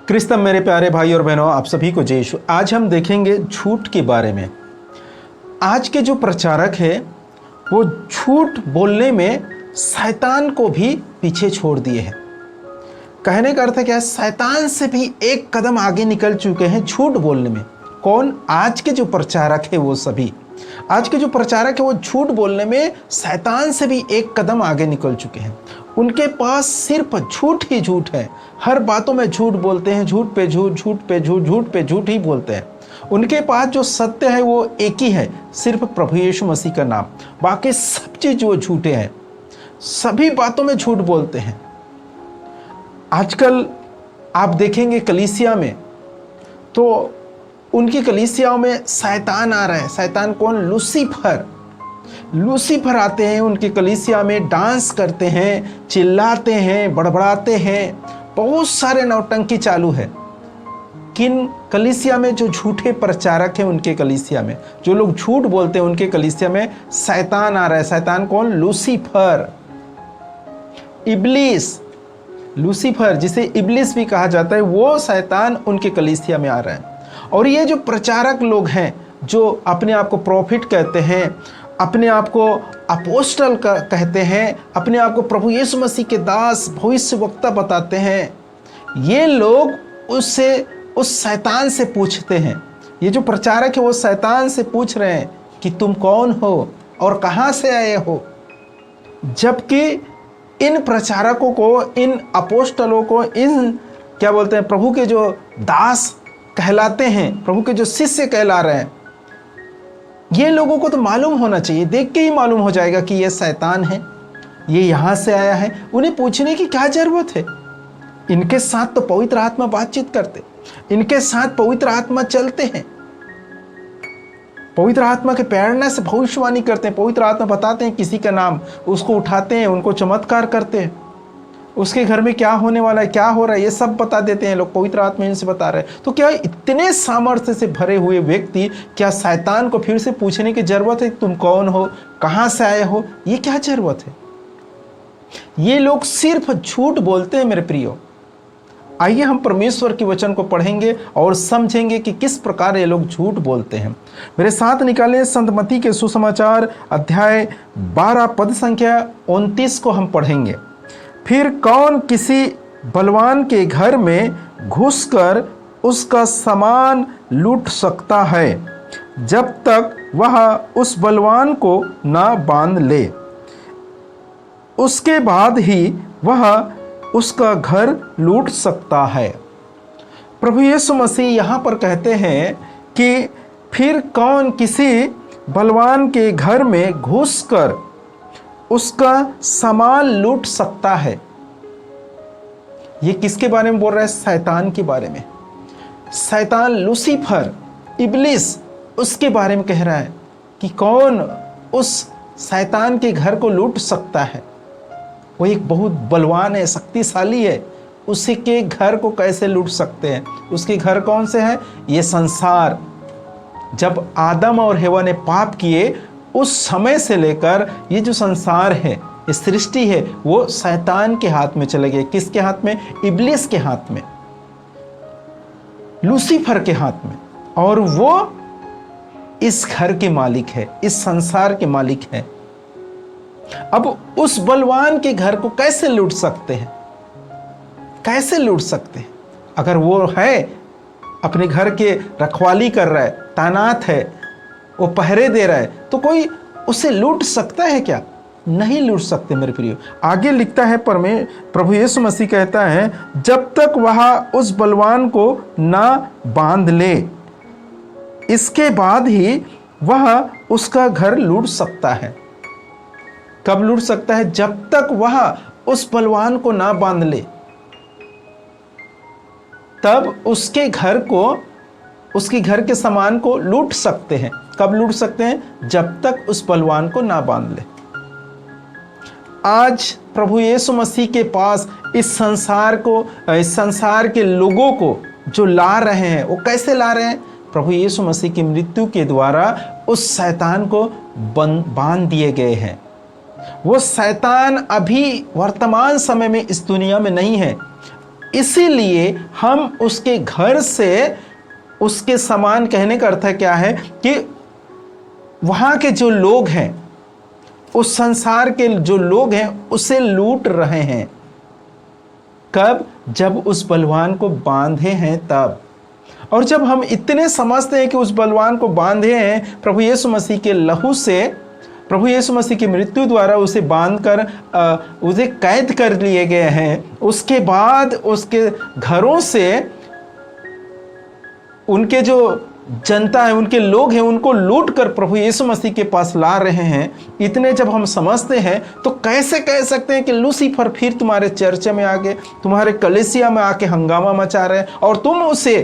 क्रिस्तम मेरे प्यारे भाई और बहनों, आप सभी को जय यीशु। आज हम देखेंगे झूठ के बारे में। आज के जो प्रचारक है वो झूठ बोलने में शैतान को भी पीछे छोड़ दिए हैं। कहने का अर्थ है क्या, शैतान से भी एक कदम आगे निकल चुके हैं झूठ बोलने में। कौन? आज के जो प्रचारक है वो सभी। आज के जो प्रचारक है वो झूठ बोलने में शैतान से भी एक कदम आगे निकल चुके हैं। उनके पास सिर्फ झूठ ही झूठ है। हर बातों में झूठ बोलते हैं, झूठ पे झूठ, झूठ पे झूठ, झूठ पे झूठ ही बोलते हैं। उनके पास जो सत्य है वो एक ही है, सिर्फ प्रभु यीशु मसीह का नाम। बाकी सब चीज वो झूठे हैं, सभी बातों में झूठ बोलते हैं। आजकल आप देखेंगे कलीसिया में, तो उनकी कलीसियाओं में शैतान आ रहा है। शैतान कौन? लूसीफर आते हैं उनकी कलीसिया में, डांस करते हैं, चिल्लाते हैं, बड़बड़ाते हैं। बहुत सारे नौटंकी चालू है। किन कलीसिया में? जो झूठे प्रचारक हैं उनके कलीसिया में, जो लोग झूठ बोलते हैं उनके कलीसिया में शैतान आ रहा है। शैतान कौन? लूसीफर, इब्लिस। लूसीफर जिसे इब्लिस भी कहा जाता है, वो शैतान उनके कलीसिया में आ रहा है। और ये जो प्रचारक लोग हैं, जो अपने आप को प्रॉफिट कहते हैं, अपने आप को अपोस्टल कहते हैं, अपने आप को प्रभु यीशु मसीह के दास, भविष्यवक्ता बताते हैं, ये लोग उस शैतान से पूछते हैं। ये जो प्रचारक है वो शैतान से पूछ रहे हैं कि तुम कौन हो और कहाँ से आए हो। जबकि इन प्रचारकों को, इन अपोस्टलों को, इन क्या बोलते हैं, प्रभु के जो दास कहलाते हैं, प्रभु के जो शिष्य कहला रहे हैं, ये लोगों को तो मालूम होना चाहिए। देख के ही मालूम हो जाएगा कि ये शैतान है, ये यहाँ से आया है। उन्हें पूछने की क्या जरूरत है? इनके साथ तो पवित्र आत्मा बातचीत करते, इनके साथ पवित्र आत्मा चलते हैं, पवित्र आत्मा के प्रेरणा से भविष्यवाणी करते हैं। पवित्र आत्मा बताते हैं किसी का नाम, उसको उठाते हैं, उनको चमत्कार करते हैं, उसके घर में क्या होने वाला है, क्या हो रहा है, ये सब बता देते हैं लोग। पवित्र आत्मा इनसे बता रहे हैं। तो क्या इतने सामर्थ्य से भरे हुए व्यक्ति, क्या शैतान को फिर से पूछने की जरूरत है तुम कौन हो, कहाँ से आए हो? ये क्या जरूरत है? ये लोग सिर्फ झूठ बोलते हैं मेरे प्रियो। आइए हम परमेश्वर के वचन को पढ़ेंगे और समझेंगे कि किस प्रकार ये लोग झूठ बोलते हैं। मेरे साथ निकालें संत मत्ती के सुसमाचार अध्याय 12 पद संख्या 29 को हम पढ़ेंगे। फिर कौन किसी बलवान के घर में घुसकर उसका सामान लूट सकता है जब तक वह उस बलवान को ना बांध ले? उसके बाद ही वह उसका घर लूट सकता है। प्रभु यीशु मसीह यहाँ पर कहते हैं कि फिर कौन किसी बलवान के घर में घुसकर उसका सामान लूट सकता है। ये किसके बारे में बोल रहा है? शैतान के बारे में। शैतान, लूसीफर, इब्लिस, उसके बारे में कह रहा है कि कौन उस शैतान के घर को लूट सकता है। वो एक बहुत बलवान है, शक्तिशाली है, उसी के घर को कैसे लूट सकते हैं? उसके घर कौन से हैं? ये संसार। जब आदम और हवा ने पाप किए, उस समय से लेकर ये जो संसार है, ये सृष्टि है, वो शैतान के हाथ में चले गए। किसके हाथ में? इब्लिस के हाथ में, लूसीफर के हाथ में। और वो इस घर के मालिक है, इस संसार के मालिक है। अब उस बलवान के घर को कैसे लूट सकते हैं? कैसे लूट सकते हैं? अगर वो है, अपने घर के रखवाली कर रहा है, तैनात है, वो पहरे दे रहा है, तो कोई उसे लूट सकता है क्या? नहीं लूट सकते मेरे प्रियो। आगे लिखता है प्रभु यीशु मसीह कहता है, जब तक वह उस बलवान को ना बांध ले, इसके बाद ही वह उसका घर लूट सकता है। कब लूट सकता है? जब तक वह उस बलवान को ना बांध ले, तब उसके घर को, उसके घर के सामान को लूट सकते हैं। कब लूट सकते हैं? जब तक उस बलवान को ना बांध ले। आज प्रभु यीशु मसीह के पास इस संसार के लोगों को जो ला रहे हैं, वो कैसे ला रहे हैं? प्रभु यीशु मसीह की मृत्यु के द्वारा उस शैतान को बांध दिए गए हैं। वो शैतान अभी वर्तमान समय में इस दुनिया में नहीं है। इसीलिए हम उसके घर से, उसके समान कहने का अर्थ क्या है कि वहां के जो लोग हैं, उस संसार के जो लोग हैं उसे लूट रहे हैं। कब? जब उस बलवान को बांधे हैं तब। और जब हम इतने समझते हैं कि उस बलवान को बांधे हैं प्रभु यीशु मसीह के लहू से, प्रभु यीशु मसीह की मृत्यु द्वारा उसे बांधकर उसे कैद कर लिए गए हैं, उसके बाद उसके घरों से उनके जो जनता है, उनके लोग हैं, उनको लूट कर प्रभु यीशु मसीह के पास ला रहे हैं, इतने जब हम समझते हैं तो कैसे कह सकते हैं कि लूसीफर फिर तुम्हारे चर्च में आके, तुम्हारे कलीसिया में आके हंगामा मचा रहे हैं और तुम उसे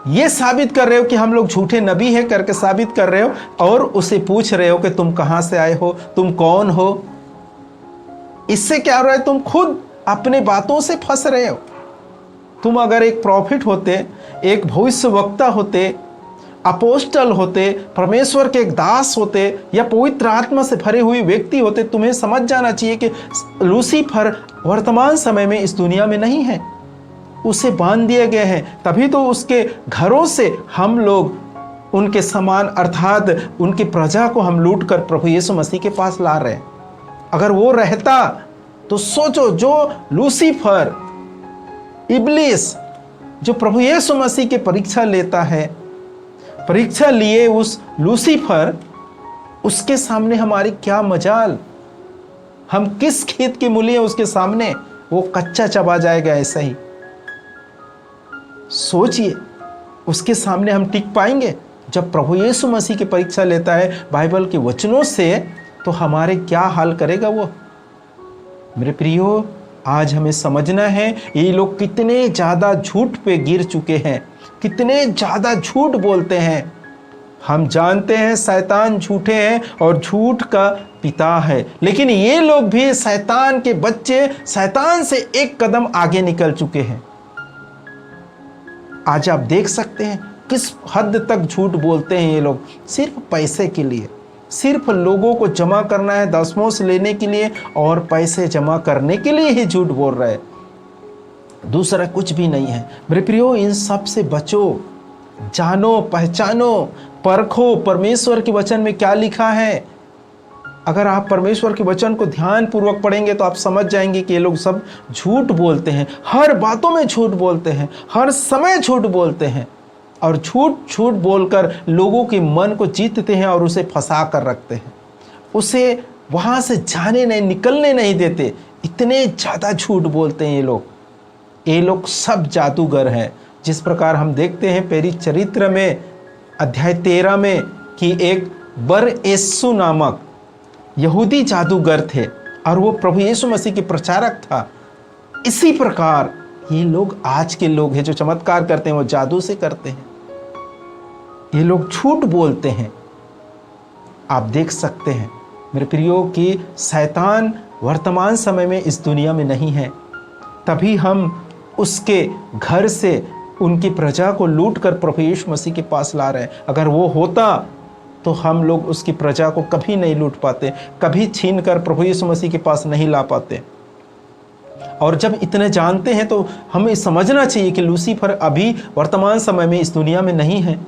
ये साबित कर रहे हो कि हम लोग झूठे नबी हैं करके साबित कर रहे हो, और उसे पूछ रहे हो कि तुम कहां से आए हो, तुम कौन हो। इससे क्या हो रहा है? तुम खुद अपने बातों से फंस रहे हो। तुम अगर एक प्रॉफिट होते, एक भविष्यवक्ता होते, अपोस्टल होते, परमेश्वर के एक दास होते या पवित्र आत्मा से भरे हुए व्यक्ति होते, तुम्हें समझ जाना चाहिए कि लूसीफर वर्तमान समय में इस दुनिया में नहीं है, उसे बांध दिए गए हैं। तभी तो उसके घरों से हम लोग उनके समान अर्थात उनकी प्रजा को हम लूट कर प्रभु यीशु मसीह के पास ला रहे हैं। अगर वो रहता तो सोचो, जो लूसीफर, इब्लिस, जो प्रभु यीशु मसीह की परीक्षा लेता है, परीक्षा लिए उस लूसीफर, उसके सामने हमारी क्या मजाल। हम किस खेत की मूली है उसके सामने, वो कच्चा चबा जाएगा ऐसा ही। सोचिए, उसके सामने हम टिक पाएंगे? जब प्रभु यीशु मसीह की परीक्षा लेता है बाइबल के वचनों से, तो हमारे क्या हाल करेगा वो। मेरे प्रियो, आज हमें समझना है ये लोग कितने ज़्यादा झूठ पे गिर चुके हैं, कितने ज़्यादा झूठ बोलते हैं। हम जानते हैं शैतान झूठे हैं और झूठ का पिता है, लेकिन ये लोग भी शैतान के बच्चे, शैतान से एक कदम आगे निकल चुके हैं। आज आप देख सकते हैं किस हद तक झूठ बोलते हैं ये लोग, सिर्फ पैसे के लिए, सिर्फ लोगों को जमा करना है, दशमोश लेने के लिए और पैसे जमा करने के लिए ही झूठ बोल रहे हैं, दूसरा कुछ भी नहीं है। मेरे प्रियो, इन सब से बचो, जानो, पहचानो, परखो परमेश्वर के वचन में क्या लिखा है। अगर आप परमेश्वर के वचन को ध्यान पूर्वक पढ़ेंगे तो आप समझ जाएंगे कि ये लोग सब झूठ बोलते हैं, हर बातों में झूठ बोलते हैं, हर समय झूठ बोलते हैं, और झूठ बोलकर लोगों के मन को जीतते हैं और उसे फंसा कर रखते हैं, उसे वहाँ से जाने नहीं, निकलने नहीं देते। इतने ज़्यादा झूठ बोलते हैं ये लोग सब जादूगर हैं। जिस प्रकार हम देखते हैं प्रेरित चरित्र में अध्याय 13 में कि एक बर-यीशु नामक यहूदी जादूगर थे और वो प्रभु यीशु मसीह के प्रचारक था। इसी प्रकार ये लोग आज के लोग हैं जो चमत्कार करते हैं, वो जादू से करते हैं। ये लोग झूठ बोलते हैं। आप देख सकते हैं मेरे प्रियो कि शैतान वर्तमान समय में इस दुनिया में नहीं है, तभी हम उसके घर से उनकी प्रजा को लूट कर प्रभु यीशु मसीह के पास ला रहे हैं। अगर वो होता तो हम लोग उसकी प्रजा को कभी नहीं लूट पाते, कभी छीन कर प्रभु यीशु मसीह के पास नहीं ला पाते। और जब इतने जानते हैं तो हमें समझना चाहिए कि लूसीफर अभी वर्तमान समय में इस दुनिया में नहीं है,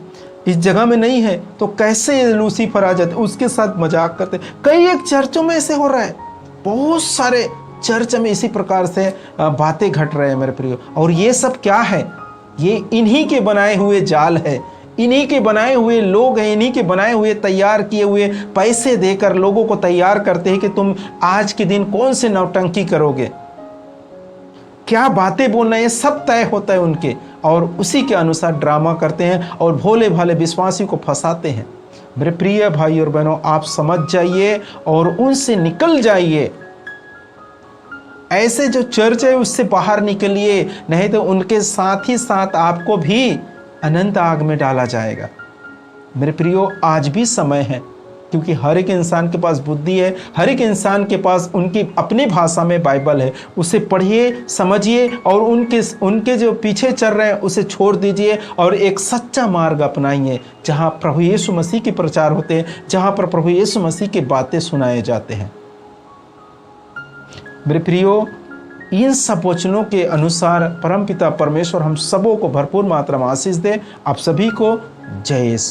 इस जगह में नहीं है, तो कैसे लूसीफर आ जाते, उसके साथ मजाक करते। कई एक चर्चों में ऐसे हो रहा है, बहुत सारे चर्च में इसी प्रकार से बातें घट रहे हैं मेरे प्रियो। और ये सब क्या है? ये इन्हीं के बनाए हुए जाल है, इन्हीं के बनाए हुए लोग हैं, इन्हीं के बनाए हुए तैयार किए हुए पैसे देकर लोगों को तैयार करते हैं कि तुम आज के दिन कौन से नौटंकी करोगे, क्या बातें बोलना है, सब तय होता है उनके, और उसी के अनुसार ड्रामा करते हैं और भोले भाले विश्वासियों को फंसाते हैं। मेरे प्रिय भाई और बहनों, आप समझ जाइए और उनसे निकल जाइए। ऐसे जो चर्च है उससे बाहर निकलिए, नहीं तो उनके साथ ही साथ आपको भी अनंत आग में डाला जाएगा। मेरे प्रियो, आज भी समय है, क्योंकि हर एक इंसान के पास बुद्धि है, हर एक इंसान के पास उनकी अपनी भाषा में बाइबल है। उसे पढ़िए, समझिए और उनके जो पीछे चल रहे हैं उसे छोड़ दीजिए और एक सच्चा मार्ग अपनाइए जहाँ प्रभु यीशु मसीह के प्रचार होते हैं, जहाँ पर प्रभु यीशु मसीह की बातें सुनाए जाते हैं। मेरे प्रियो, इन सब वचनों के अनुसार परमपिता परमेश्वर हम सबों को भरपूर मात्रा में आशीष दे। आप सभी को जय यीशु।